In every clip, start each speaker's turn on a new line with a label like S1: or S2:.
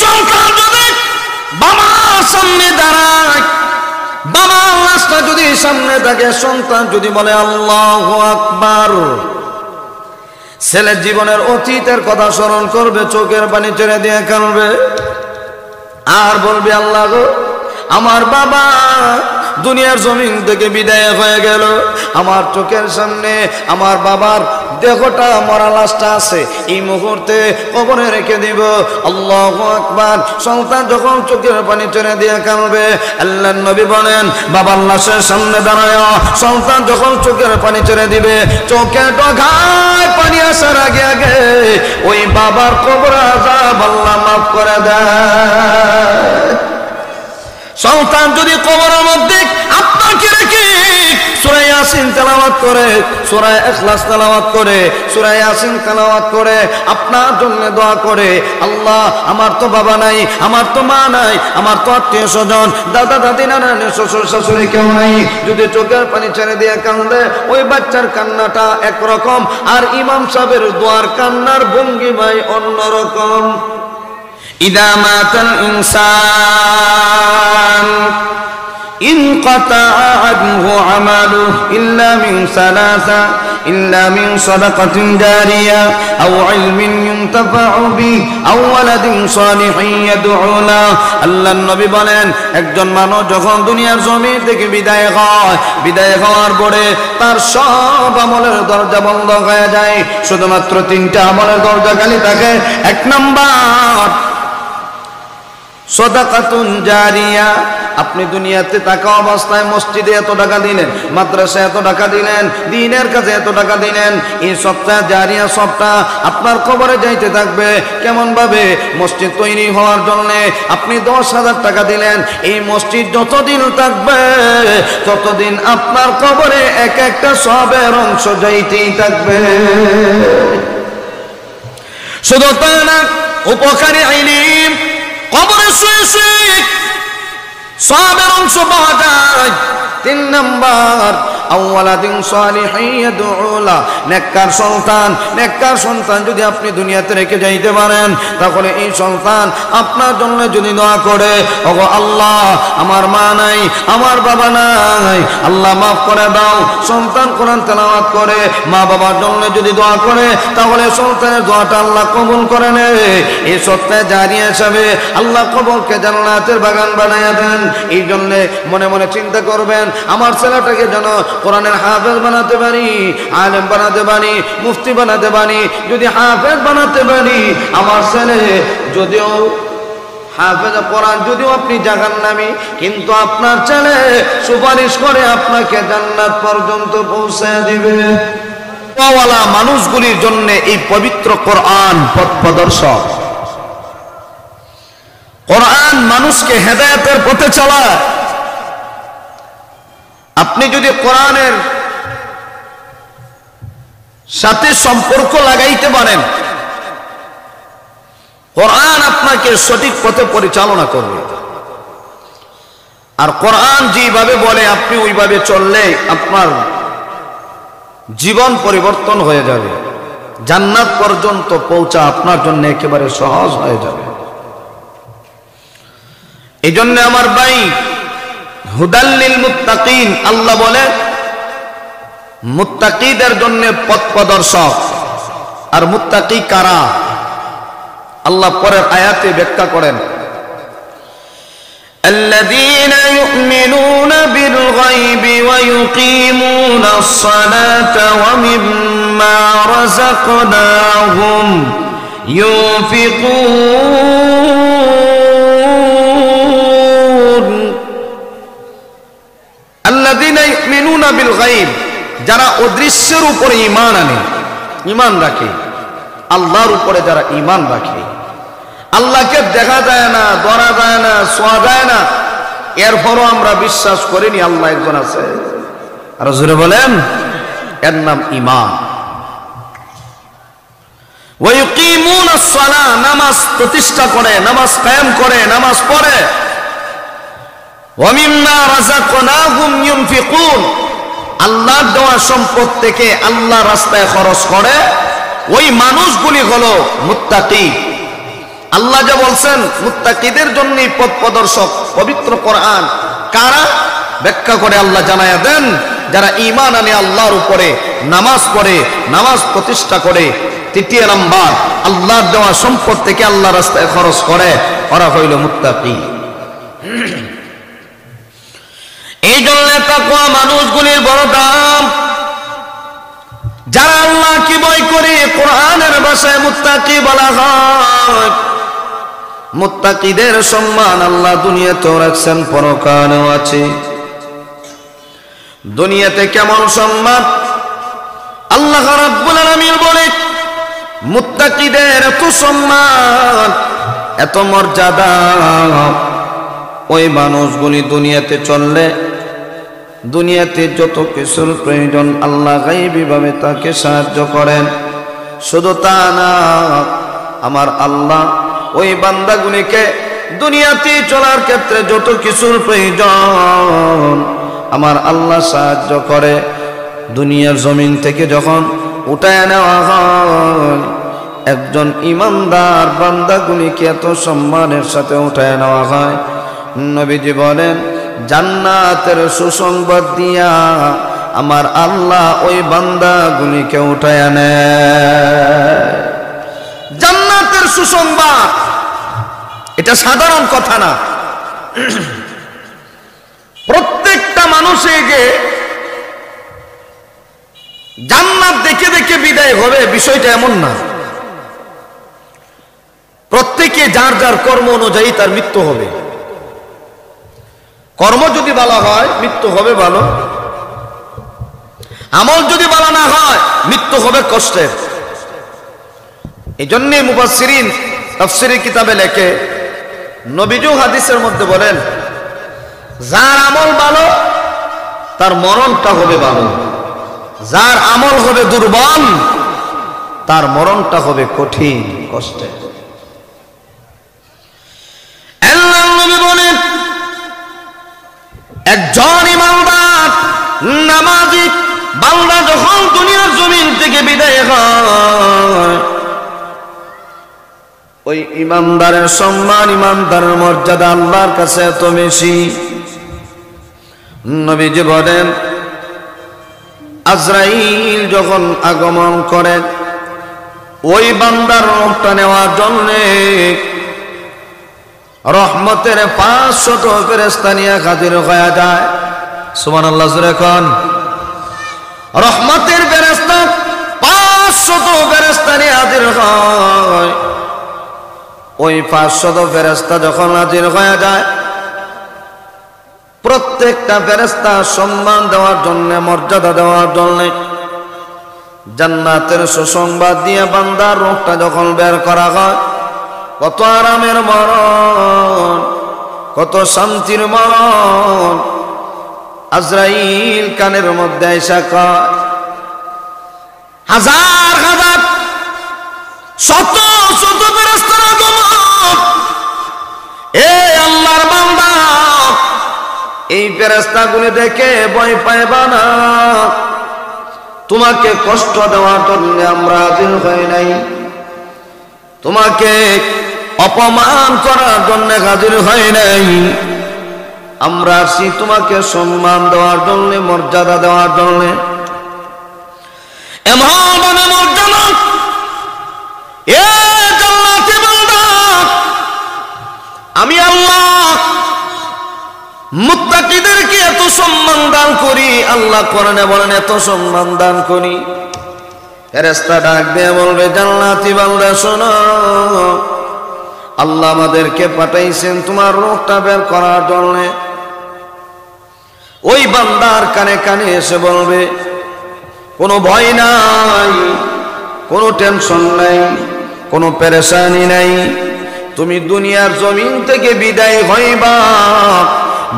S1: সন্তান যদি বাবার সামনে দাঁড়ায়, বাবার লাশটা যদি সামনে থাকে, সন্তান যদি বলে আল্লাহু আকবার, ছেলের জীবনের অতীতের কথা স্মরণ করবে, চোখের পানি ছেড়ে দিয়ে কাঁদবে আর বলবে আল্লাহ গো, আমার বাবা দুনিয়ার জমিন থেকে বিদায় হয়ে গেল, আমার চোখের সামনে আমার বাবার দেহটা মরা লাশটা আছে, এই মুহূর্তে কবরে রেখে দিব। আল্লাহু আকবার। সন্তান যখন চোখের পানি ছেড়ে দিয়ে কাঁদবে, আল্লাহর নবী বলেন বাবার লাশের সামনে দাঁড়ায় সন্তান যখন চোখের পানি ছেড়ে দিবে, চোখে ডগায় পানি আসার আগে আগে ওই বাবার কবর আযাব আল্লাহ মাফ করে দেয়। সন্তান যদি কবরের মধ্যে আপনাকে রেখে সূরা ইয়াসিন তেলাওয়াত করে, সূরা ইখলাস তেলাওয়াত করে, সূরা ইয়াসিন তেলাওয়াত করে, আপনার জন্য দোয়া করে, আল্লাহ আমার তো বাবা নাই, আমার তো মা নাই, আমার তো আত্মীয় স্বজন দাদা দাদি নানা শ্বশুর শাশুড়ি কেউ নাই, যদি চোখের পানি ছেড়ে দিয়ে কান্দে, ওই বাচ্চার কান্নাটা একরকম আর ইমাম সাহেবের দোয়ার কান্নার ভঙ্গিমায় অন্যরকম। ইদা মাতাল ইনসান ইনকাতা আনহু আমালুহু ইল্লা মিন সালাসা ইল্লা মিন সাদাকাতিন জারিয়া আও ইলমিন ইউনতাফাউ বিহি আও ওয়ালাদিন সালিহিন ইয়াদউ লাহু। আল্লাহর নবী বলেন একজন মানুষ যখন দুনিয়ার জমিন থেকে বিদায় হয়, বিদায় হওয়ার পরে তার সব আমলের দরজা বন্ধ হয়ে যায়, শুধুমাত্র তিনটা আমলের দরজা খালি থাকে। এক নাম্বার সাদাকাতুন জারিয়া, আপনি দুনিয়াতে থাকা অবস্থায় মসজিদে এত টাকা দিলেন, মাদ্রাসায় এত টাকা দিলেন, দ্বীনের কাছে এত টাকা দিলেন, এই সবটা জারিয়া সবটা আপনার কবরে যাইতে থাকবে। কেমন ভাবে? মসজিদ তৈরি হওয়ার জন্য আপনি 10,000 টাকা দিলেন, এই মসজিদ যতদিন থাকবে ততদিন আপনার কবরে এক একটা সবের অংশ যাইতেই থাকবে। শুধু তাই না, উপকারী ইলম কবরে শুয়ে শুয়ে সবের অংশ পাওয়া যায়। 3 নাম্বার আওয়ালাদিন সালিহিন ইয়াদউ লা, নেককার সন্তান যদি আপনি দুনিয়াতে রেখে যাইতে পারেন, তাহলে এই সন্তান আপনার জন্য যদি দোয়া করে, ওগো আল্লাহ আমার মা নাই, আমার বাবা নাই, আল্লাহ মাফ করে দাও। সন্তান কোরআন তেলাওয়াত করে, মা বাবার জন্য যদি দোয়া করে, তাহলে সন্তানের দোয়াটা আল্লাহ কবুল করে নেয়। এই সত্য জারিয়া হিসাবে আল্লাহ কবরকে জান্নাতের বাগান বানায়া দেন। এই জন্য মনে মনে চিন্তা করবেন, আমার ছেলেটাকে যেন কোরআনের হাফেজ বানাতে পারি, আলেম বানাতে পারি, মুফতি বানাতে পারি। যদি হাফেজ বানাতে পারি, আমার ছেলে যদিও হাফেজ কোরআন, যদিও আপনি জাহান্নামী, কিন্তু আপনার ছেলে সুপারিশ করে আপনাকে জান্নাত পর্যন্ত পৌঁছে দিবে। ওয়ালা মানুষগুলির জন্য এই পবিত্র কোরআন পথ প্রদর্শক। কোরআন মানুষকে হেদায়েতের পথে চালায়। আপনি যদি কোরআনের সাথে সম্পর্ক লাগাইতে পারেন, কোরআন আপনাকে সঠিক পথে পরিচালনা করবে। আর কোরআন যেভাবে বলে আপনি ওইভাবে চললে আপনার জীবন পরিবর্তন হয়ে যাবে, জান্নাত পর্যন্ত পৌঁছা আপনার জন্য একেবারে সহজ হয়ে যাবে। এই জন্য আমার ভাই, হুদাল্লিল মুত্তাকিন, আল্লাহ বলে মুত্তাকিদের জন্য পথ প্রদর্শক। আর মুত্তাকি কারা? আল্লাহ পরের আয়াতে ব্যাখ্যা করেন, আল্লাযীনা ইউমিনুনা বিল গায়বি ওয়া ইউকিমুনাস সালাতা ওয়া মিম্মা রাযাকনাহুম ইউনফিকুন। আল্লাযীনা ইউমিনুনা বিল গায়ব, যারা অদৃশ্যের উপরে ঈমান আনে, ঈমান রাখে, আল্লাহর উপরে যারা ঈমান রাখে, আল্লাহকে দেখা যায় না, ধরা যায় না, ছোঁয়া যায় না, এরপরও আমরা বিশ্বাস করিনি আল্লাহ একজন আছে। আর জোরে বলেন, এর নাম ঈমান। ওয়া ইউকিমুনাস সালাহ, নামাজ প্রতিষ্ঠা করে, নামাজ কায়েম করে, নামাজ পড়ে। ওয়া মিম্মা রাযাকনাহুম ইউনফিকুন, আল্লাহর দেওয়া সম্পদ থেকে আল্লাহর রাস্তায় খরচ করে। ওই মানুষগুলি হলো মুত্তাকি। আল্লাহ যা বলছেন মুত্তাকিদের জন্য পথ প্রদর্শক পবিত্র কোরআন কারা ব্যাখ্যা করে আল্লাহ জানায়া দেন, যারা ঈমান আনে আল্লাহর উপরে, নামাজ পড়ে, নামাজ প্রতিষ্ঠা করে, তৃতীয় নাম্বার আল্লাহর দেওয়া সম্পদ থেকে আল্লাহর রাস্তায় খরচ করে, ওরা হইল মুত্তাকি। এই জন্য তাকওয়া মানুষগুলির বড় দাম। যারা আল্লাহ কি ভয় করে কোরআনের ভাষায় মুত্তাকি বলা হয়। মুত্তাকিদের সম্মান আল্লাহ দুনিয়াতেও রাখছেন, পরকালেও আছে। দুনিয়াতে কেমন সম্মান আল্লাহ রাব্বুল আলামিন বলে, মুত্তাকিদের এত সম্মান, এত মর্যাদা, ওই মানুষগুলি দুনিয়াতে চললে দুনিয়াতে যত কিছুর প্রয়োজন আল্লাহ গায়বী ভাবে তাকে সাহায্য করেন। শুধু তা না, আমার আল্লাহ ওই বান্দাগুলিকে দুনিয়াতে চলার ক্ষেত্রে যত কিছুর প্রয়োজন আমার আল্লাহ সাহায্য করে। দুনিয়ার জমিন থেকে যখন উঠায় নেওয়া হয়, একজন ইমানদার বান্দাগুলিকে এত সম্মানের সাথে উঠায় নেওয়া হয়। নবীজি বলেন, জান্নাতের সুসংবাদ দিয়া আমার আল্লাহ ওই বান্দাগুলিকে উঠায় নেয়। জান্নাতের সুসংবাদ এটা সাধারণ কথা না। প্রত্যেকটা মানুষকে জান্নাত দেখে দেখে বিদায় হবে বিষয়টা এমন না। প্রত্যেকে যার যার কর্ম অনুযায়ী তার মৃত্যু হবে। কর্ম যদি ভালো হয় মৃত্যু হবে ভালো, আমল যদি ভালো না হয় মৃত্যু হবে কষ্টের। এই জন্যে মুফাসসিরিন তাফসীরের কিতাবে লেখে, নবীজি হাদিসের মধ্যে বলেন, যার আমল ভালো তার মরণটা হবে ভালো, যার আমল হবে দুর্বল তার মরণটা হবে কঠিন কষ্টের। আল্লাহর নবী বলেন, একজন ইমানদার নামাজি বান্দা যখন দুনিয়ার জমিন থেকে বিদায় হয়, ওই ইমানদারের সম্মান, ইমানদারের মর্যাদা আল্লাহর কাছে এত বেশি। নবীজি বলেন, আজরাইল যখন আগমন করেন ওই বান্দার রূহটা নেওয়ার জন্য রহমতের 500 ফেরেশতা নিয়ে হাজির হয়ে যায়। সুবহানাল্লাহ জোরে কোন। রহমতের ফেরেশতা 500 ফেরেশতা নিয়ে হাজির হয়। ওই 500 ফেরেশতা যখন হাজির হয়ে যায়, প্রত্যেকটা ফেরেশতা সম্মান দেওয়ার জন্য, মর্যাদা দেওয়ার জন্য জান্নাতের সুসংবাদ দিয়ে বান্দার রূহটা যখন বের করা হয়, কত আরামের মরণ, কত শান্তির মরণ। আজরাইল কানের মধ্যে আইসা কয়, হাজার হাজার শত শত ফেরেশতার আগমন, এ আল্লাহর বান্দা, এই ফেরেশতাগুলি দেখে ভয় পাইবা না, তোমাকে কষ্ট দেওয়ার জন্য আমরা হাজির হই নাই, তোমাকে অপমান করার জন্য হাজির হয় নাই, আমরা আসি তোমাকে সম্মান দেওয়ার জন্য, মর্যাদা দেওয়ার জন্য। এমন মর্যাদা এ জান্নাতি বান্দা আমি আল্লাহ মুত্তাকিদেরকে এত সম্মান দান করি। আল্লাহ কোরআনে বলেন এত সম্মান দান করি। ফেরেশতা ডাক দিয়ে বলবে, জান্নাতি বান্দা শোনো, আল্লাহ আমাদেরকে পাঠাইছেন তোমার রূহটা বের করার জন্য। ওই বান্দার কানে কানে এসে বলবে, কোনো ভয় নাই, কোনো টেনশন নাই, কোনো পেরেশানি নাই, তুমি দুনিয়ার জমিন থেকে বিদায় হইবা,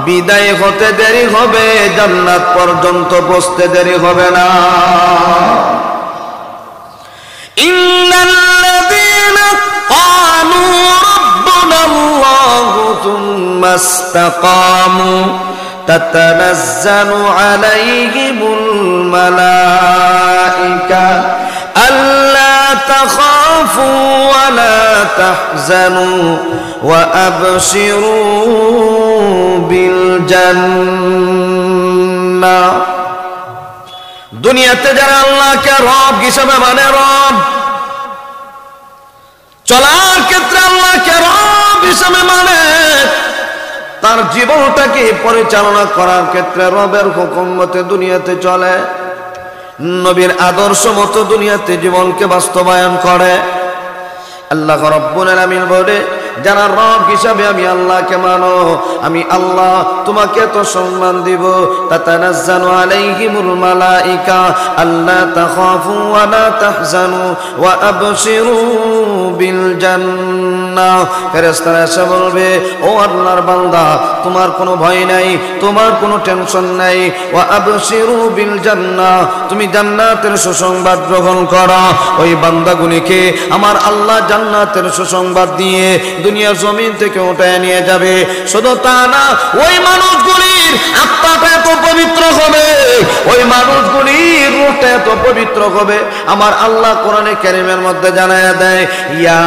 S1: বিদায় হতে দেরি হবে, জান্নাত পর্যন্ত পৌঁছতে দেরি হবে না। ইন্নাল্লাযীনা ক্বালু রাব্বুনাল্লাহু থুম্মা ইসতাকামু তাতানাজ্জালু আলাইহিমুল মালায়েকা আল্লা তাখাফু ওয়া লা تحزنوا وأبشروا بالجنة দুনিয়াতে যারা আল্লাহকে রব হিসেবে মানে, রব চলার ক্ষেত্রে আল্লাহকে রব হিসেবে মানে, তার জীবনটাকে পরিচালনা করার ক্ষেত্রে রবের হুকুম মতে দুনিয়াতে চলে, নবীর আদর্শ মতো দুনিয়াতে জীবনকে বাস্তবায়ন করে, আল্লাহ রাব্বুল আলামিন বলে যারা রব হিসাবে আমি আল্লাহকে মানো, আমি আল্লাহ তোমাকে তো সম্মান দিব। তাতানাজ্জালু আলাইহিমুল মালাইকা আল্লা তাখাফু ওয়া লা তাহজানু ওয়া আবশিরু বিল জান্নাহ। ফেরেশতারা এসে বলবে, ও আল্লাহর বান্দা, তোমার কোনো ভয় নাই, তোমার কোনো টেনশন নাই, ওয়া আবশিরু বিল জান্নাহ, তুমি জান্নাতের সুসংবাদ গ্রহণ করো। ওই বান্দাগুলিকে আমার আল্লাহ জান্নাতের সুসংবাদ দিয়ে দুনিয়ার জমিন থেকে উঠায় নিয়ে যাবে। শুধু তা না, ওই মানুষগুলির আত্মাটা এত পবিত্র হবে, ওই মানুষগুলির রূহটা এত পবিত্র হবে, আমার আল্লাহ কোরআনে কারীমের মধ্যে জানায়া দেয়, ইয়া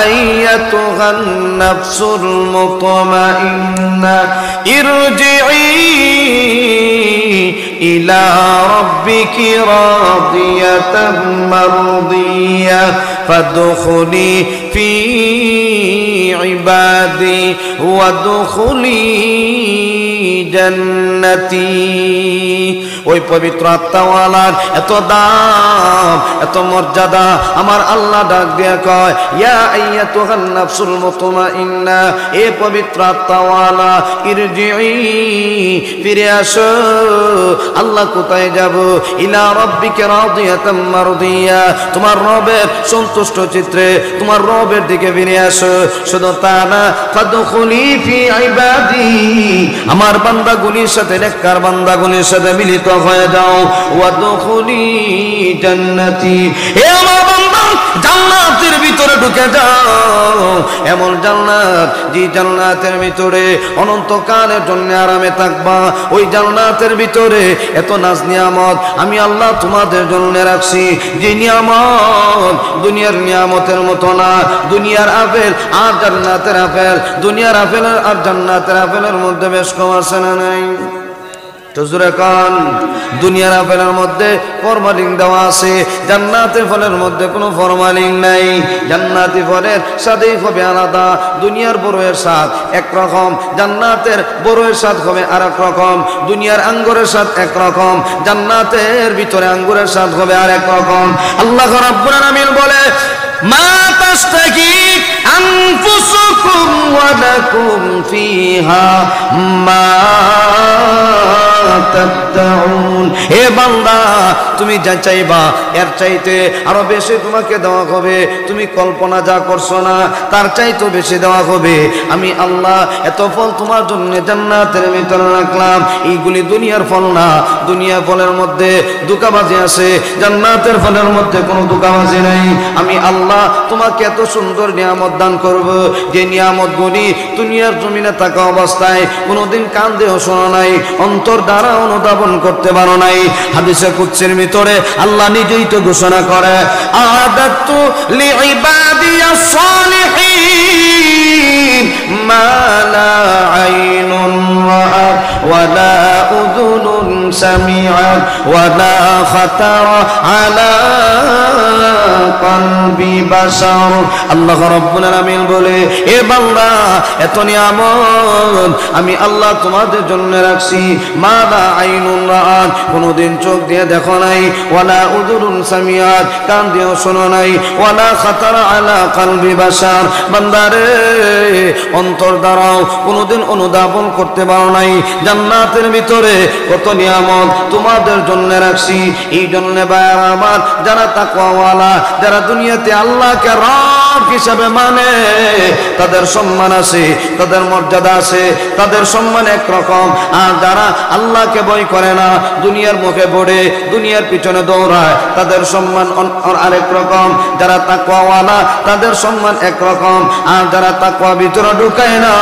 S1: আইয়াতুহান নাফসুল মুতমাইন্না ইরজিই ইলা রাব্বিকি রাদিয়াতাম মারদিয়া ফাদখুলি ফি ইবাদি ওয়াদখুলি জান্নাতি। ওই পবিত্র আত্মাওয়ালার এত দাম, এত মর্যাদা, আমার আল্লাহ ডাক দিয়া কয়, ইয়া আইয়াতুহান নাফসুল মুতমাইন্না, এ পবিত্র আত্মাওয়ালা, ইরজিই, ফিরে আসো। আল্লাহ কোথায় যাব? ইলা রাব্বিকা রাদিয়াতাম মারদিয়া, তোমার রবের সন্তুষ্ট চিত্রে তোমার রবের দিকে ফিরে আসো। শুধু তা না, ফাদখুলি ফি ইবাদি, আমার বান্দাগুলির সাথে, নেককার বান্দাগুলির সাথে মিলিত হয়ে যাও। ওয়াদখুলি জান্নাতি, হে আমার বান্দা, জান্নাতের ভিতরে ঢুকে যাও। এমন জান্নাত, যে জান্নাতের ভিতরে অনন্তকালের জন্য আরামে থাকবা। ওই জান্নাতের ভিতরে এত নাজ নিয়ামত আমি আল্লাহ তোমাদের জন্য রাখছি, যে নিয়ামত দুনিয়ার নিয়ামতের মতো না। দুনিয়ার আপেল আর জান্নাতের আপেল, দুনিয়ার আপেল আর জান্নাতের আপেলের মধ্যে বেশ কম আছে না নাই? দুনিয়ার আপেলের মধ্যে ফরমালিন দেওয়া আছে, জান্নাতের ফলের মধ্যে কোনো ফরমালিন নাই। জান্নাতি ফলের স্বাদই হবে আলাদা। দুনিয়ার বড়য়ের স্বাদ একরকম, জান্নাতের বড়য়ের স্বাদ হবে আর এক রকম। দুনিয়ার আঙ্গুরের স্বাদ একরকম, জান্নাতের ভিতরে আঙ্গুরের স্বাদ হবে আর এক রকম। আল্লাহ রাব্বুল আলামিন বলে, মা তাশতাকি আনফুসুকুম ওয়া লাকুম ফিহা মা তাদউন। হে বান্দা, তুমি যা চাইবা এর চাইতে আরো বেশি তোমাকে দেওয়া হবে। তুমি কল্পনা যা করছো না তার চাইতে বেশি দেওয়া হবে। আমি আল্লাহ এত ফল তোমার জন্য জান্নাতের ভিতরে রাখলাম। এইগুলি দুনিয়ার ফল না, দুনিয়ার ফলের মধ্যে ধোঁকাবাজি আছে, জান্নাতের ফলের মধ্যে কোনো ধোঁকাবাজি নাই। আমি আল্লাহ তোমাকে এত সুন্দর নিয়ামত দান করব, যে নিয়ামতগুলি দুনিয়ার জমিনে থাকা অবস্থায় কোনোদিন কান দেও শোনো নাই, অন্তর দ্বারা অনুধাবন করতে পারো নাই। হাদিসে কুদসির ভিতরে আল্লাহ নিজেই তো ঘোষণা করে, আদাতু লিইবাদিয়াস সালিহিন মা লা আইনুন রাআত ওয়া লা উযুনুন সামিআত ওয়া লা খাতারা আলা কলবি বাশার। আল্লাহ রাব্বুল আলামিন বলে, এ বান্দা, এত নিয়ামত আমি আল্লাহ তোমাদের জন্য রাখছি, মা লা আইনুন রাআত, কোনদিন চোখ দিয়ে দেখো নাই, ওয়ালা উযুনুন সামিআত, কান দিয়ে শোনো নাই, ওয়ালা খাতারা আলা কলবি বাশার, বান্দারে অন্তর দ্বারাও কোনদিন অনুধাবন করতে পারো নাই। জান্নাতের ভিতরে কত নিয়ামত তোমাদের জন্য রাখছি। এই জন্য ভাইরা আমার, যারা তাকওয়াওয়ালা, যারা দুনিয়াতে আল্লাহকে রব হিসাবে মানে তাদের সম্মান আছে, তাদের মর্যাদা আছে, তাদের সম্মান একরকম। আর যারা আল্লাহকে ভয় করে না, দুনিয়ার মুখে পড়ে দুনিয়ার পিছনে দৌড়ায়, তাদের সম্মান আরেক রকম। যারা তাকওয়াওয়ালা তাদের সম্মান একরকম। আর যারা তাকওয়া ভিতরে ঢুকায় না,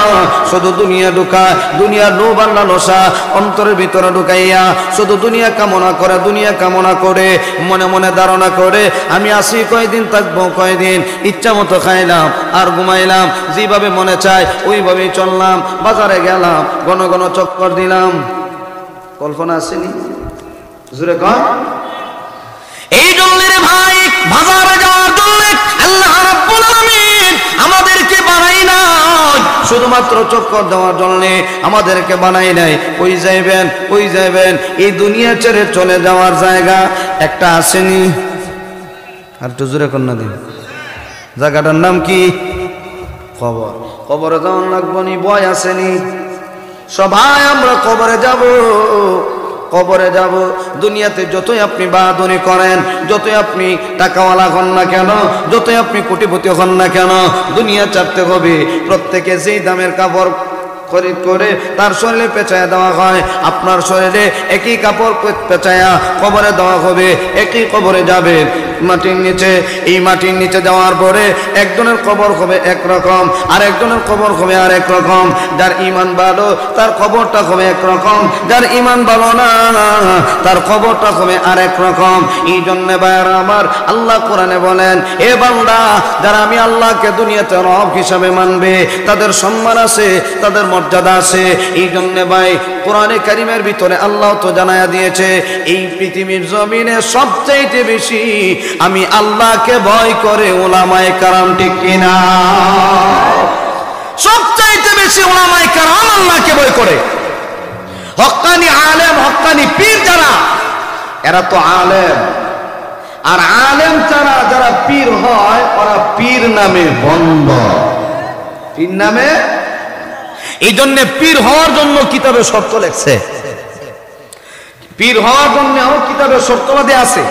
S1: শুধু দুনিয়া ঢুকায়, দুনিয়ার লোভ আর লালসা অন্তরের ভিতরে ঢুকাইয়া শুধু দুনিয়া কামনা করে, দুনিয়া কামনা করে মনে মনে ধারণা করে আমি আসি কয়দিন, থাকবো কয়দিন, ইচ্ছা মতো খাইলাম আর ঘুমাইলাম, যেভাবে মনে চায় ওইভাবেই চললাম, বাজারে গেলাম, ঘন ঘন চক্কর দিলাম। কল্পনা আসেনি? জোরে কর। এই জন্য রে ভাই, বাজারে যাওয়ার জন্য আল্লাহ রাব্বুল আলামিন আমাদেরকে বানাই নাই শুধুমাত্র চক্কর দেওয়ার জন্য, আমাদেরকে বানাই নাই ওই যাইবেন ওই যাইবেন, এই দুনিয়া ছেড়ে চলে যাওয়ার জায়গা একটা আসেনি। আর একটু জোরে কন্যা দিন, জায়গাটার নাম কি? কবর। কবরে যাওয়ার লাগবো নি, ভয় আসেনি? সবাই আমরা কবরে যাব, কবরে যাব। দুনিয়াতে যতই আপনি বাহাদুরি করেন, যতই আপনি টাকাওয়ালা হন না কেন, যতই আপনি কোটিপতি হন না কেন, দুনিয়া চাপতে হবে। প্রত্যেকে যেই দামের কাপড় খরিদ করে তার শরীরে পেঁচায়া দেওয়া হয়, আপনার শরীরে একই কাপড় পেঁচায়া কবরে দেওয়া হবে, একই কবরে যাবে মাটির নিচে। এই মাটির নিচে যাওয়ার পরে একজনের কবর হবে একরকম, আর একজনের কবর হবে আরেক রকম। যার ইমান ভালো তার কবরটা হবে একরকম, যার ইমান ভালো না তার কবরটা হবে আরেক রকম। এই জন্য ভাইয়ারা আমার, আল্লাহ কোরআনে বলেন, এ বান্দা, যারা আমি আল্লাহকে দুনিয়াতে রব হিসাবে মানবে তাদের সম্মান আছে, তাদের মর্যাদা আছে। এই জন্য ভাই কোরআনে কারিমের ভিতরে আল্লাহ তো জানায়া দিয়েছে, এই পৃথিবীর জমিনে সবচাইতে বেশি আমি আল্লাহকে ভয় করে উলামায়ে কেরাম, ঠিক কিনা? সবচাইতে বেশি উলামায়ে কেরাম আল্লাহকে ভয় করে। হক্কানি আলেম, হক্কানি পীর যারা, এরা তো আলেম। আর আলেম ছাড়া যারা পীর হয় ওরা পীর নামে বন্ধ, পীর নামে। এই জন্য পীর হওয়ার জন্য কিতাবে শর্ত লেখছে, পীর হওয়ার জন্য কিতাবে শর্তবাদী আছে।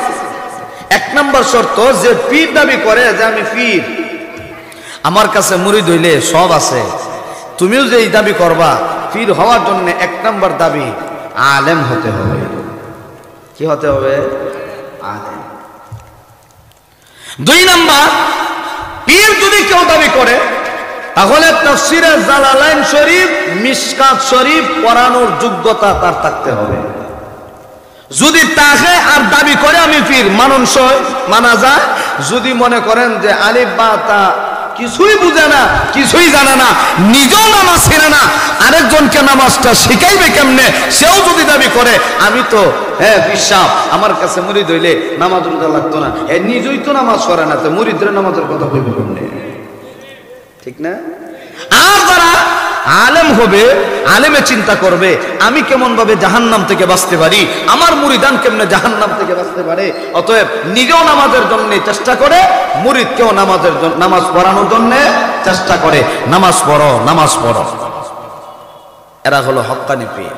S1: এক নম্বর শর্ত, যে পীর দাবি করে যে আমি পীর, আমার কাছে মুরিদ হইলে সব আছে, তুমিও যে এই দাবি করবা, পীর হওয়ার জন্য এক নম্বর দাবি আলেম হতে হবে। কি হতে হবে? আলেম। দুই নম্বর, পীর যদি কেউ দাবি করে তাহলে তাফসীরে জালালাইন শরীফ, মিশকাত শরীফ পড়ানোর যোগ্যতা তার থাকতে হবে। যদি তাকে আর দাবি করে আমি পীর, মানানসই মানা যায়। যদি মনে করেন যে আলিফ বা তা কিছুই বুঝে না, কিছুই জানে না, নিজেও নামাজ ছেড়ে না, আরেকজনকে নামাজটা শিখাইবে কেমনে, সেও যদি দাবি করে আমি তো বিশ্বাস, আমার কাছে মুরিদ হইলে নামাজ রোজা লাগতো না, নিজেই তো নামাজ পড়ে না, তো মুরিদের নামাজের কথা কইবে কেমনে? ঠিক না? আর যারা আলেম হবে, আলেমে চিন্তা করবে আমি কেমন ভাবে জাহান্নাম থেকে বাঁচতে পারি, আমার মুরিদান কেমনে জাহান্নাম থেকে বাঁচতে পারে। অতএব নিজেও নামাজের জন্য চেষ্টা করে, মুরিদকেও নামাজ পড়ানোর জন্য চেষ্টা করে। নামাজ পড়ো, নামাজ পড়ো। এরা হলো হক্কানি পীর।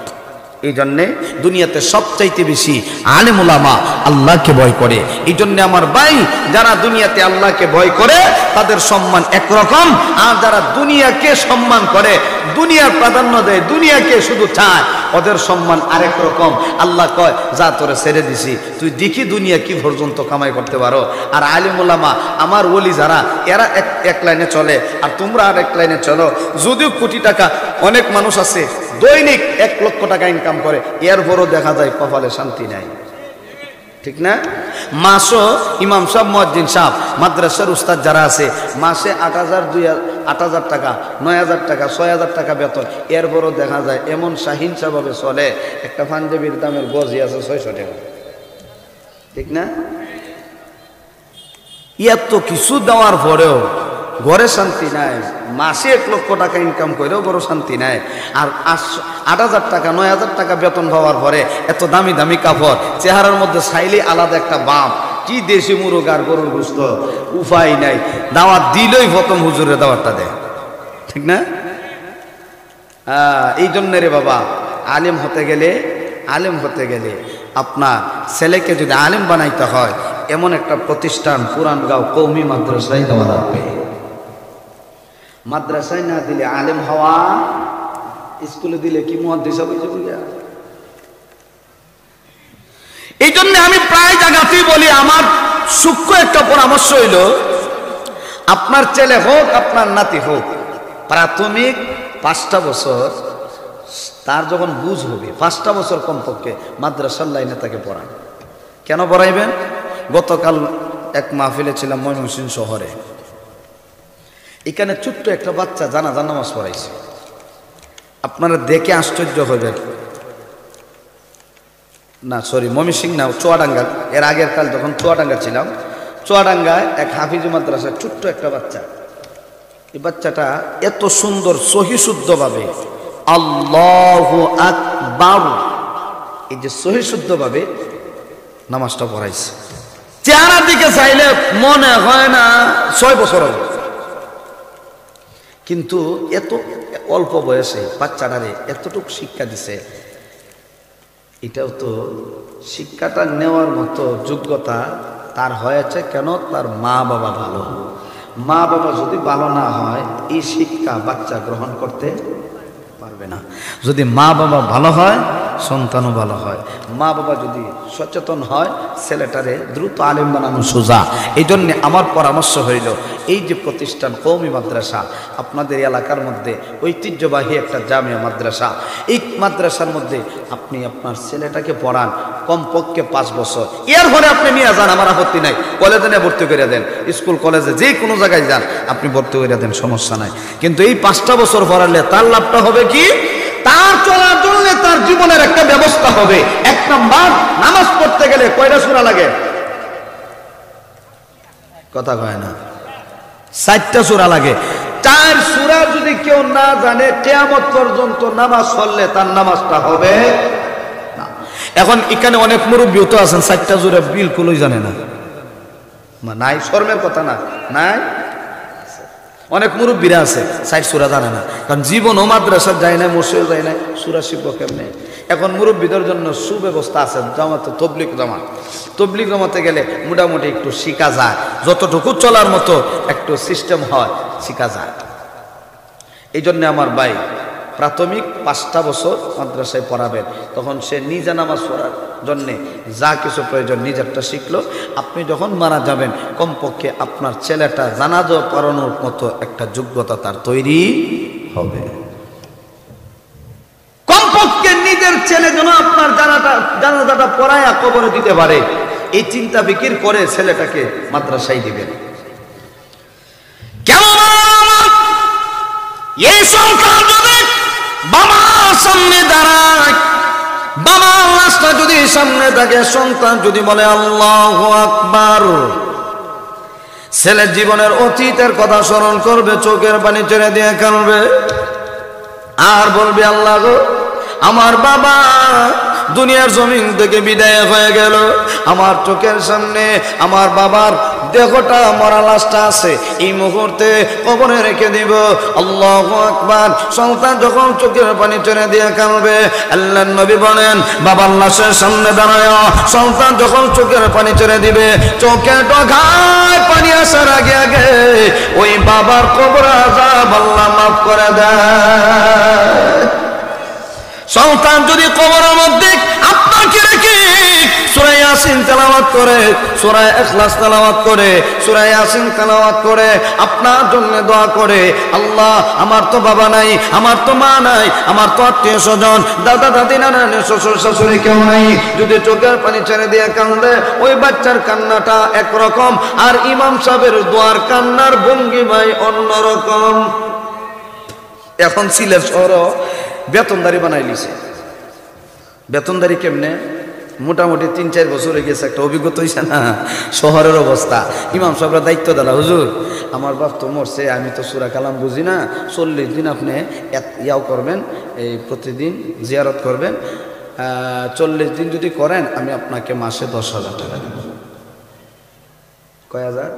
S1: এই জন্যে দুনিয়াতে সবচাইতে বেশি আলেম উলামা আল্লাহকে ভয় করে। এই জন্য আমার ভাই, যারা দুনিয়াতে আল্লাহকে ভয় করে তাদের সম্মান একরকম, আর যারা দুনিয়াকে সম্মান করে, দুনিয়ার প্রাধান্য দেয়, দুনিয়াকে শুধু চায়, ওদের সম্মান আরেক রকম। আল্লাহ কয়, যা তোরে ছেড়ে দিছি, তুই দেখি দুনিয়া কি পর্যন্ত কামাই করতে পারো। আর আলেম উলামা আমার ওলি যারা, এরা এক লাইনে চলে আর তোমরা আর এক লাইনে চলো। যদিও কোটি টাকা, অনেক মানুষ আছে দৈনিক 1 লক্ষ টাকা ইনকাম করে, এরপরও দেখা যায় কপালে শান্তি নাই, ঠিক না? মাসও ইমাম সাহেব, মুয়াজ্জিন সাহেব, মাদ্রাসার উস্তাদ যারা আছে, মাসে 8,000 টাকা, 9,000 টাকা, 6,000 টাকা বেতন, এরপরও দেখা যায় এমন সাহিংসাভাবে চলে, একটা পাঞ্জাবির দামের গজি আছে 600 টাকা, ঠিক না? এত কিছু দেওয়ার পরেও ঘরে শান্তি নাই, মাসে 1 লক্ষ টাকা ইনকাম করেও বড় শান্তি নাই। আর 8,000 টাকা, 9,000 টাকা বেতন পাওয়ার পরে এত দামি দামি কাপড়, চেহারার মধ্যে চাইলে আলাদা একটা বাপ, কি দেশি মুরগ আর গরুর গোশত, উপায় নাই। দাওয়াত দিলেই প্রথম হুজুরের দাওয়াতটা দেয়, ঠিক না? এই জন্য রে বাবা, আলেম হতে গেলে আপনার ছেলেকে যদি আলেম বানাইতে হয়, এমন একটা প্রতিষ্ঠান পুরানগাঁও কওমি মাদ্রাসায় দেওয়া লাগবে। মাদ্রাসায় না দিলে আলেম হওয়া, স্কুলে দিলে কি মুহাদ্দিস হবে? এই জন্য আমি প্রায় জায়গাতেই বলি, আমার সূক্ষ্ম একটা পরামর্শ হইল, আপনার ছেলে হোক আপনার নাতি হোক, প্রাথমিক 5টা বছর তার যখন বুঝ হবে, 5টা বছর কমপক্ষে মাদ্রাসার লাইনে তাকে পড়ান। কেন পড়াইবেন? গতকাল এক মাহফিলে ছিলাম ময়মনসিংহ শহরে, এখানে ছোট্ট একটা বাচ্চা জানাজার নামাজ পড়াইছে। আপনারা দেখে আশ্চর্য হবেন। না সরি, ময়মনসিংহ না, চুয়াডাঙ্গা। এর আগের কাল যখন চুয়াডাঙ্গা ছিলাম, চুয়াডাঙ্গায় এক হাফিজ মাদ্রাসার ছোট্ট একটা বাচ্চা, এই বাচ্চাটা এত সুন্দর সহি শুদ্ধভাবে আল্লাহু আকবার, এই যে সহি শুদ্ধভাবে নামাজটা পড়াইছে। চেহারার দিকে চাইলে মনে হয় না 6 বছর হবে, কিন্তু এত অল্প বয়সে বাচ্চাটারে এতটুকু শিক্ষা দিছে। এটাও তো শিক্ষাটা নেওয়ার মতো যোগ্যতা তার হয়েছে কেন? তার মা বাবা ভালো। মা বাবা যদি ভালো না হয়, এই শিক্ষা বাচ্চা গ্রহণ করতে পারবে না। যদি মা বাবা ভালো হয়, সন্তানও ভালো হয়। মা বাবা যদি সচেতন হয়, ছেলেটারে দ্রুত আলেম বানানো সোজা। এই জন্য আমার পরামর্শ হইল, এই যে প্রতিষ্ঠান কওমি মাদ্রাসা, আপনাদের এলাকার মধ্যে ঐতিহ্যবাহী একটা জামিয়া মাদ্রাসা, এই মাদ্রাসার মধ্যে আপনি আপনার ছেলেটাকে পড়ান কমপক্ষে 5 বছর। এর পরে আপনি নিয়ে যান, আমার আপত্তি নাই, কলেজে নিয়ে ভর্তি করে দেন, স্কুল কলেজে যে কোনো জায়গায় যান আপনি ভর্তি করে দেন, সমস্যা নাই। কিন্তু এই 5টা বছর পড়ালে তার লাভটা হবে কি? তার চলার জন্য তার জীবনের একটা ব্যবস্থা হবে। 1 নাম্বার, নামাজ পড়তে গেলে কয়টা সূরা লাগে? কথা কয় না, 4টা সূরা লাগে। 4 সূরা যদি কেউ না জানে, কিয়ামত পর্যন্ত নামাজ পড়লে তার নামাজটা হবে না। এখন এখানে অনেক মুরব্বী তো আছেন 4টা সূরা বিলকুলই জানে না। নাই, শর্মের কথা না, নাই, অনেক মুরব্বীরা আছে 4 সূরা জানে না, কারণ জীবন ও মাদ্রাসা যায় না, মসজিদে যায় না, সূরা শিখবো কেমনে? এখন মুরব্বীদের জন্য সুব্যবস্থা আছে, জামাতে তবলিগ জামাত। তবলিগ জামাতে গেলে মোটামুটি একটু শিখা যায়, যতটুকু চলার মতো একটু সিস্টেম হয়, শিখা যায়। এই জন্য আমার ভাই প্রাথমিক 5টা বছর মাদ্রাসায় পড়াবেন, তখন সে নিজে নামাজ পড়ার জন্যে যা কিছু প্রয়োজন নিজেরটা শিখলো। আপনি যখন মারা যাবেন, কমপক্ষে আপনার ছেলেটা জানাজা পড়ানোর মতো একটা যোগ্যতা তার তৈরি হবে। কমপক্ষে নিজের ছেলে যেন আপনার জানাজাটা পড়ায় কবরে দিতে পারে, এই চিন্তা ফিকির করে ছেলেটাকে মাদ্রাসায় দিবেন। কেমন এই সন্তান যদি বাবার সামনে দাঁড়ায়, বাবার রাস্তা যদি সামনে থাকে, সন্তান যদি বলে আল্লাহু আকবার, ছেলের জীবনের অতীতের কথা স্মরণ করবে, চোখের পানি ছেড়ে দিয়ে কাঁদবে, আর বলবে আল্লাহ গো, আমার বাবা দুনিয়ার জমিন থেকে বিদায় হয়ে গেল, আমার চোখের সামনে আমার বাবার দেহটা মরা লাশটা আছে, এই মুহূর্তে কবরে রেখে দিব। আল্লাহু আকবার। সন্তান যখন চোখের পানি ছেড়ে দিয়ে কাঁদবে, আল্লাহর নবী বলেন, বাবার লাশের সামনে দাঁড়ায় সন্তান যখন চোখের পানি ছেড়ে দিবে, চোখে ঢোকায় পানি আসার আগে আগে ওই বাবার কবর আযাব আল্লাহ মাফ করে দেয়। সন্তান যদি কবরের মধ্যে আপনাকে রেখে সূরা ইয়াসিন তেলাওয়াত করে, সূরা ইখলাস তেলাওয়াত করে, সূরা ইয়াসিন তেলাওয়াত করে, আপনার জন্য দোয়া করে, আল্লাহ আমার তো বাবা নাই, আমার তো মা নাই, আমার তো আত্মীয় স্বজন, দাদা দাদি নানা শ্বশুর শাশুড়ি কেউ নাই, যদি চোখের পানি ছেড়ে দিয়ে কান্দে, ওই বাচ্চার কান্নাটা একরকম, আর ইমাম সাহেবের দোয়ার কান্নার ভঙ্গিমাই অন্যরকম। এখন সিলেট শহর বেতনদারি বানাই লিছে। বেতনদারি কেমনে? মোটামুটি 3-4 বছর হয়ে গেছে, একটা অভিজ্ঞতা হয়েছে না শহরের অবস্থা। ইমাম সাহেবরা দায়িত্ব দিলা, হুজুর আমার বাপ তো মরছে, আমি তো সূরা কালাম বুঝি না, 40 দিন আপনি ইয়াও করবেন, এই প্রতিদিন জিয়ারত করবেন, 40 দিন যদি করেন আমি আপনাকে মাসে 10,000 টাকা দেব। কয় হাজার?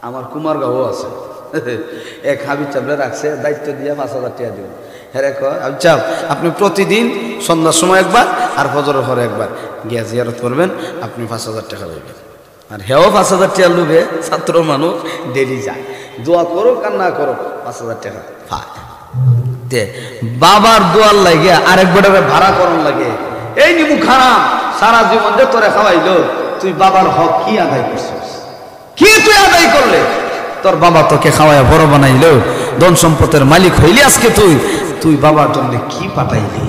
S1: আমার কুমারগাঁও আছে, এক হাবিব চাপড়ে রাখছে, দায়িত্ব দিয়ে 5,000 টাকা দেব। হ্যাঁ কয় আচ্ছা, আপনি প্রতিদিন সন্ধ্যার সময় একবার আর ফজরের পরে একবার গিয়া জিয়ারত করবেন, আপনি 5,000 টাকা পাবেন। আর হেও 5,000 টাকা লুবে, ছাত্র মানুষ ডেলি যায়, দোয়া করো আর না করো 5,000 টাকা পায়। বাবার দোয়ার লাগে আরেক বেটারে ভাড়া করার লাগে। এই নিমু খারাপ সারা জীবন যে তোরে খাওয়াইলো, তুই বাবার হক কি আদায় করছিস? কি তুই আদায় করলে? তোর বাবা তোকে খাওয়ায় বড় বানাইলো, ধন সম্পদের মালিক হইলি আজকে তুই। তুই বাবার জন্য কি পাঠাইলি?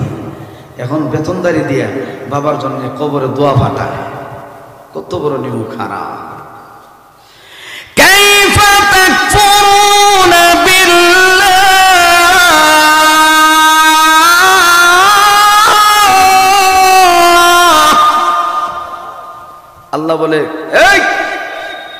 S1: এখন বেতনদারি দিয়া বাবার জন্য কবরে দোয়া পাঠায়। কত বড় নিমু খারাপ। কাইফা তাকফুরুনা বিল্লাহ, আল্লাহ বলে এই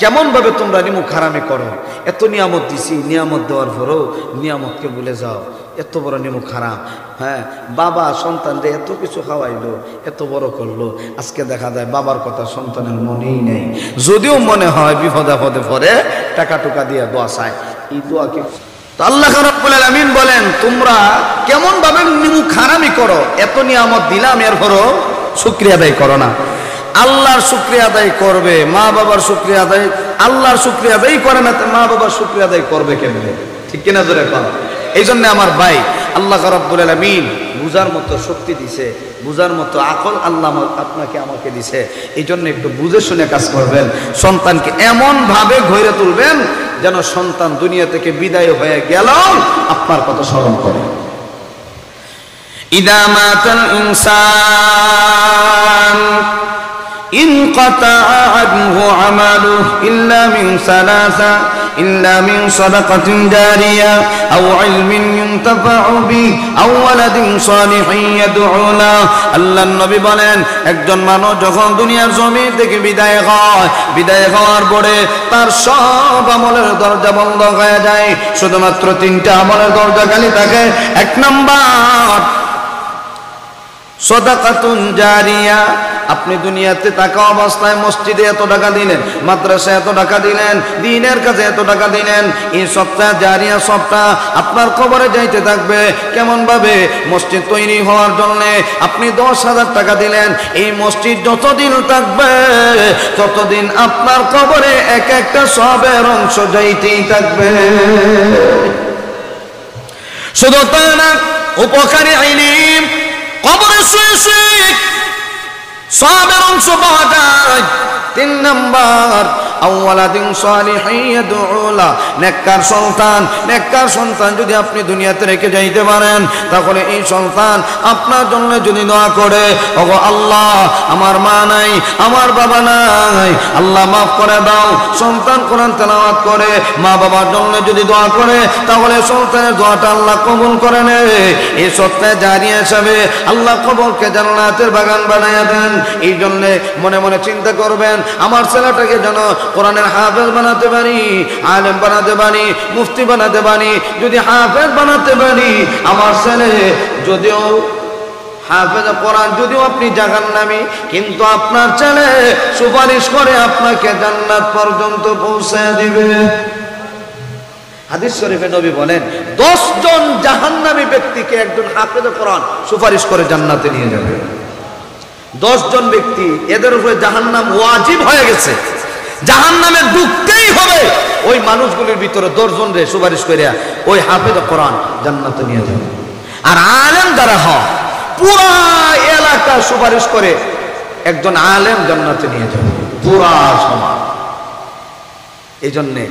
S1: কেমন ভাবে তোমরা নিমুখ হারামি করো? এত নিয়ামত দিছি, নিয়ামত দেওয়ার পরও নিয়ামতকে ভুলে যাও। এত বড় নিমুখ হারাম। হ্যাঁ, বাবা সন্তানরে এত কিছু খাওয়াইলো, এত বড় করলো, আজকে দেখা যায় বাবার কথা সন্তানের মনেই নেই। যদিও মনে হয় বিপদে আপদে পড়ে টাকা টুকা দিয়ে দোয়া চায়, এই দোয়া কি? তো আল্লাহ রাব্বুল আলামিন বলেন তোমরা কেমন ভাবে নিমুখ হারামি করো? এত নিয়ামত দিলাম এরপরও শুকরিয়া আদায় করো না। আল্লাহর শুকরিয়া আদায় করবে, মা বাবার শুকরিয়া আদায়, আল্লাহর শুকরিয়া আদায় করে না, মা বাবার শুকরিয়া আদায় করবে কেমনে? ঠিক কিনা জোরে কর। এই জন্য আমার ভাই, আল্লাহ রাব্বুল আলামিন বুঝার মতো শক্তি দিছে, বুঝার মতো আকল আল্লাহ আপনাকে আমাকে দিছে। এই জন্য একটু বুঝে শুনে কাজ করবেন। সন্তানকে এমন ভাবে গড়ে তুলবেন যেন সন্তান দুনিয়া থেকে বিদায় হয়ে গেল আপনার কথা স্মরণ করে। ইদা মাতাল ইনসান انقطع عنه عمله إلا من ثلاثة إلا من صدقة جارية أو علم ينتفع به أو ولد صالح يدعو له। আল্লাহর নবী বলেন একজন মানুষ যখন দুনিয়ার জমি থেকে বিদায় হয়, বিদায় হওয়ার পরে তার সব আমলের দরজা বন্ধ হয়ে যায়, শুধুমাত্র 3টা আমলের দরজা খালি থাকে। 1 নাম্বার সাদাকাতুন জারিয়া, আপনি দুনিয়াতে থাকা অবস্থায় মসজিদে এত টাকা দিলেন, মাদ্রাসায় এত টাকা দিলেন, দ্বীনের কাছে এত টাকা দিলেন, এই সবটা জারিয়া, সবটা আপনার কবরে যাইতে থাকবে। কেমন ভাবে? মসজিদ তৈরি হওয়ার জন্য আপনি 10,000 টাকা দিলেন, এই মসজিদ যতদিন থাকবে ততদিন আপনার কবরে এক একটা সবের অংশ যাইতেই থাকবে। শুধু তা না, উপকারী ইলম কবরে শুয়ে শুয়ে সবের অংশ পাওয়া যায়। 3 নাম্বার আওয়ালাদিন সালিহিন ইয়াদউ লা, নেককার সন্তান যদি আপনি দুনিয়াতে রেখে যাইতে পারেন, তাহলে এই সন্তান আপনার জন্য যদি দোয়া করে, ওগো আল্লাহ আমার মা নাই, আমার বাবা নাই, আল্লাহ মাফ করে দাও। সন্তান কোরআন তেলাওয়াত করে মা বাবার জন্য যদি দোয়া করে, তাহলে সন্তানের দোয়াটা আল্লাহ কবুল করে নেয়। এই সত্যে জারিয়া হিসাবে আল্লাহ কবরকে জান্নাতের বাগান বানাইয়া দেন। এই জন্য মনে মনে চিন্তা করবেন আমার ছেলেটাকে যেন কোরআনের হাফেজ বানাতে পারি, আলেম বানাতে পারি, মুফতি বানাতে পারি। যদি হাফেজ বানাতে পারি, আমার ছেলে যদিও হাফেজ কোরআন, যদিও আপনি জাহান্নামী, কিন্তু আপনার ছেলে সুপারিশ করে আপনাকে জান্নাত পর্যন্ত পৌঁছে দিবে। হাদিস শরীফে নবী বলেন 10 জন জাহান্নামী ব্যক্তিকে একজন হাফেজ কোরআন সুপারিশ করে জান্নাতে নিয়ে যাবে। 10 জন ব্যক্তি, এদের উপরে জাহান্নাম ওয়াজিব হয়ে গেছে, জাহান্নামে ঢুকতেই হবে। ওই মানুষগুলির ভিতরে 10 জন রে সুপারিশ করে ওই হাফেজ কোরআন জান্নাতে নিয়ে যাবে। আর আলেম যারা হয় পুরা এলাকা সুপারিশ করে একজন আলেম জান্নাতে নিয়ে যাবে, পুরা সমাজ। এই জন্যে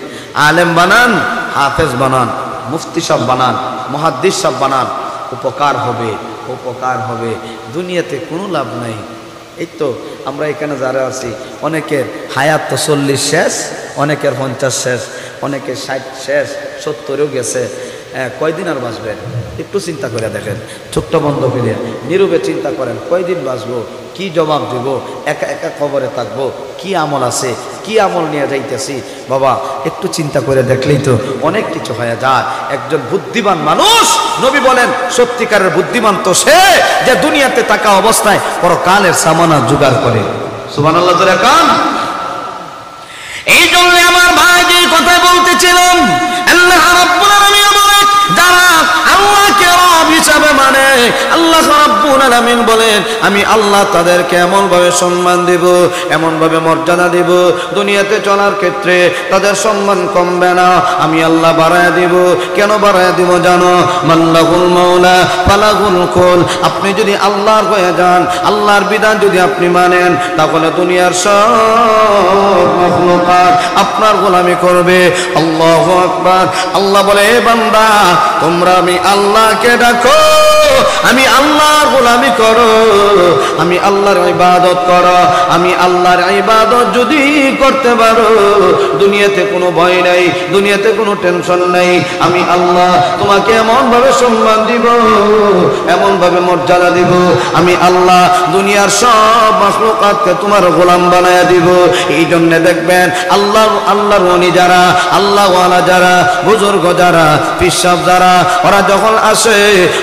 S1: আলেম বানান, হাফেজ বানান, মুফতি সাহেব বানান, মুহাদ্দিস সাহেব বানান, উপকার হবে, উপকার হবে। দুনিয়াতে কোনো লাভ নাই। এই তো আমরা এখানে যারা আছি, অনেকের হায়াত তো 40 শেষ, অনেকের 50 শেষ, অনেকের 60 শেষ, 70ও গেছে। কয়দিন আর বাঁচবেন? একটু চিন্তা করে দেখেন, চোখটা বন্ধ করে নীরবে চিন্তা করেন, কয়দিন বাঁচবো, কি জবাব দেব, একা একা কবরে থাকবো, কি আমল আছে, কি আমল নিয়ে যাইতেছি। বাবা একটু চিন্তা করে দেখলেই তো অনেক কিছু হয়ে যায়। একজন বুদ্ধিমান মানুষ, নবী বলেন সত্যিকারের বুদ্ধিমান তো সে যে দুনিয়াতে থাকা অবস্থায় পরকালের সামানা জোগাড় করে। সুবহানাল্লাহ জোরে কান। এই জন্য আমার ভাই যে কথা বলতেছিলাম, আল্লাহ রাব্বুল আলামিন বলেন যারা আল্লাহকে রব হিসাবে মানে আল্লাহ রাব্বুল আলামিন বলেন আমি আল্লাহ তাদেরকে এমন ভাবে সম্মান দেব, এমন ভাবে মর্যাদা দেব, দুনিয়াতে চলার ক্ষেত্রে তাদের সম্মান কমবে না, আমি আল্লাহ বাড়ায় দিব। কেন বাড়ায় দিব জানো? মাল্লাহুল মাওলা ফালাহুল কুল। আপনি যদি আল্লাহর হয়ে যান, আল্লাহর বিধান যদি আপনি মানেন, তাহলে দুনিয়ার সব মাখলুকাত আপনার গোলামি করবে। আল্লাহু আকবার। আল্লাহ বলে, হে বান্দা, তোমরা আমি আল্লাহকে ডাকো, আমি আল্লাহর গোলামি করো, আমি আল্লাহর ইবাদত করো। আমি আল্লাহর ইবাদত যদি করতে পারো, দুনিয়াতে কোনো ভয় নাই, দুনিয়াতে কোনো টেনশন নাই। আমি আল্লাহ তোমাকে এমন ভাবে সম্মান দিব, এমন ভাবে মর্যাদা দিব, আমি আল্লাহ দুনিয়ার সব মাখলুকাতকে তোমার গোলাম বানায়া দিব। এই জন্য দেখবেন আল্লাহর ওলি যারা, আল্লাহওয়ালা যারা, বুজুর্গ যারা, পিসাব যারা, ওরা যখন আসে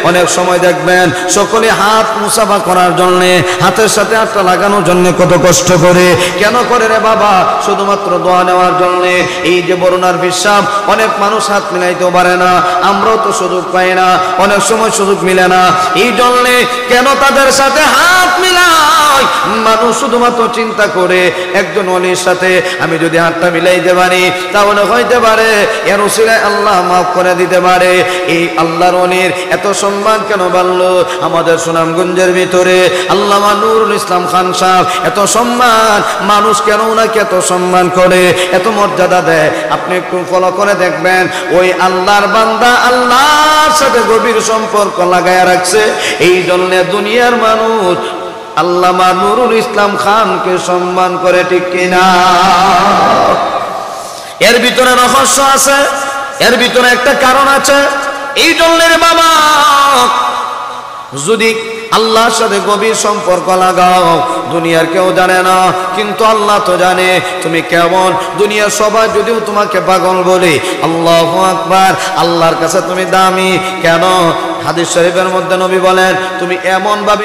S1: অনেক সময় দেখবেন সকলে হাত মুসাফা করার জন্য, হাতের সাথে হাতটা লাগানোর জন্য কত কষ্ট করে। কেন করে রে বাবা? শুধুমাত্র দোয়া নেওয়ার জন্য। এই যে বরুণার পিসাব, অনেক মানুষ হাত মিলাইতেও পারে না, আমরাও তো সুযোগ পাই না, অনেক সময় সুযোগ মিলে না। এই জন্য কেন তাদের সাথে হাত মিলাই? মানুষ শুধুমাত্র চিন্তা করে একজন ওলির সাথে আমি যদি হাতটা মিলাইতে পারি, তাহলে হইতে পারে এর উসিলায় আল্লাহ মাফ করে দিতে পারে। এই আল্লাহর ওলির এত সম্মান কেন বাড়লো? আমাদের সুনামগঞ্জের ভিতরে আল্লামা নুরুল ইসলাম খান সাহেব, এত সম্মান, মানুষ কেন ওনাকে এত সম্মান করে, এত মর্যাদা দেয়? আপনি একটু ফলো করে দেখবেন, ওই আল্লাহর বান্দা আল্লাহর সাথে গভীর সম্পর্ক লাগায় রাখছে। এই জন্য দুনিয়ার মানুষ আল্লামা নুরুল ইসলাম খানকে সম্মান করে, ঠিক কিনা? এর ভিতরে রহস্য আছে, এর ভিতরে একটা কারণ আছে। এই জন্য রে বাবা, যদি আল্লাহর সাথে গভীর সম্পর্ক লাগাও, দুনিয়ার কেউ জানে না, কিন্তু আল্লাহ তো জানে তুমি কেমন। দুনিয়ার সবাই যদিও তোমাকে পাগল বলে, আল্লাহু আকবার, আল্লাহর কাছে তুমি দামি। কেন? হাদিস শরীফের মধ্যে নবী বলেন, তুমি এমন ভাবে